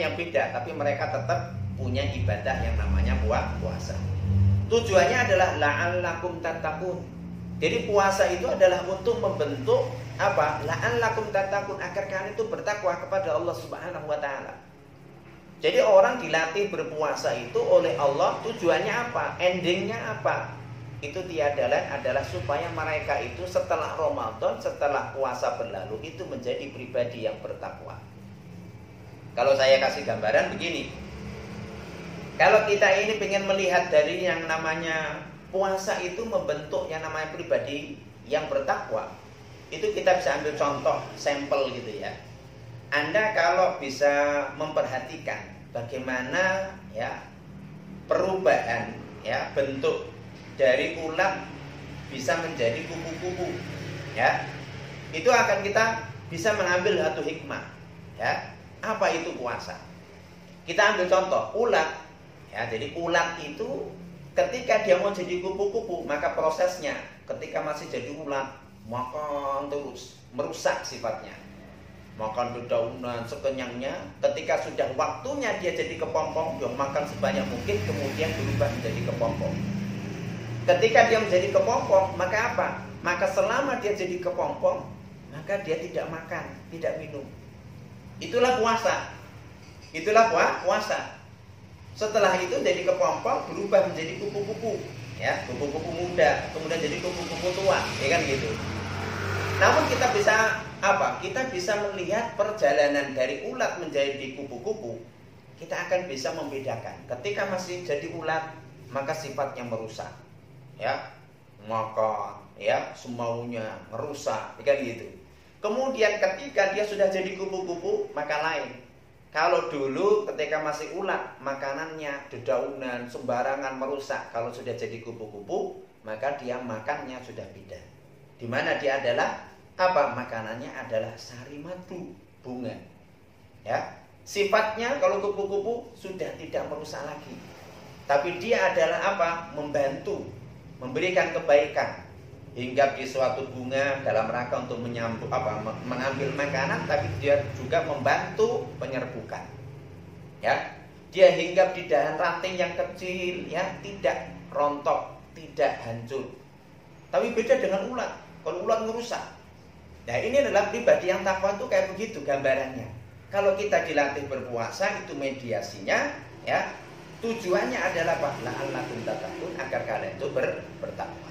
yang beda, tapi mereka tetap punya ibadah yang namanya puasa. Tujuannya adalah la'allakum tattaqun. Jadi puasa itu adalah untuk membentuk apa? La'allakum tattaqun, agar kalian itu bertakwa kepada Allah Subhanahu wa taala. Jadi orang dilatih berpuasa itu oleh Allah, tujuannya apa? Endingnya apa? Itu tiada lain adalah supaya mereka itu setelah Ramadan, setelah puasa berlalu itu menjadi pribadi yang bertakwa. Kalau saya kasih gambaran begini, kalau kita ini pengen melihat dari yang namanya puasa itu membentuk yang namanya pribadi yang bertakwa, itu kita bisa ambil contoh sampel gitu ya. Anda kalau bisa memperhatikan bagaimana ya perubahan ya bentuk dari ulat bisa menjadi kupu-kupu ya, itu akan kita bisa mengambil satu hikmah ya. Apa itu puasa? Kita ambil contoh ulat ya. Jadi ulat itu ketika dia mau jadi kupu-kupu, maka prosesnya ketika masih jadi ulat makan terus, merusak sifatnya, makan dedaunan sekenyangnya. Ketika sudah waktunya dia jadi kepompong, dia makan sebanyak mungkin, kemudian berubah menjadi kepompong. Ketika dia menjadi kepompong, maka apa? Maka selama dia jadi kepompong, maka dia tidak makan, tidak minum. Itulah puasa. Itulah puasa. Setelah itu jadi kepompong, berubah menjadi kupu-kupu, ya, kupu-kupu muda, kemudian jadi kupu-kupu tua, ya kan gitu. Namun kita bisa apa? Kita bisa melihat perjalanan dari ulat menjadi kupu-kupu. Kita akan bisa membedakan. Ketika masih jadi ulat, maka sifatnya merusak, ya, makan, ya, semaunya, merusak, ya kan gitu. Kemudian ketika dia sudah jadi kupu-kupu, maka lain. Kalau dulu ketika masih ulat, makanannya dedaunan, sembarangan, merusak. Kalau sudah jadi kupu-kupu, maka dia makannya sudah beda. Di mana dia adalah apa? Makanannya adalah sari madu, bunga. Ya, sifatnya kalau kupu-kupu sudah tidak merusak lagi. Tapi dia adalah apa? Membantu, memberikan kebaikan. Hingga di suatu bunga dalam rangka untuk menyambut apa? Mengambil makanan, tapi dia juga membantu penyerbukan. Ya, dia hinggap di dahan ranting yang kecil, ya, tidak rontok, tidak hancur. Tapi beda dengan ulat. Kalau ulat merusak. Nah, ini adalah pribadi yang takwa itu kayak begitu gambarannya. Kalau kita dilatih berpuasa, itu mediasinya, ya, tujuannya adalah la'allakum tattaqun, agar kalian itu bertakwa.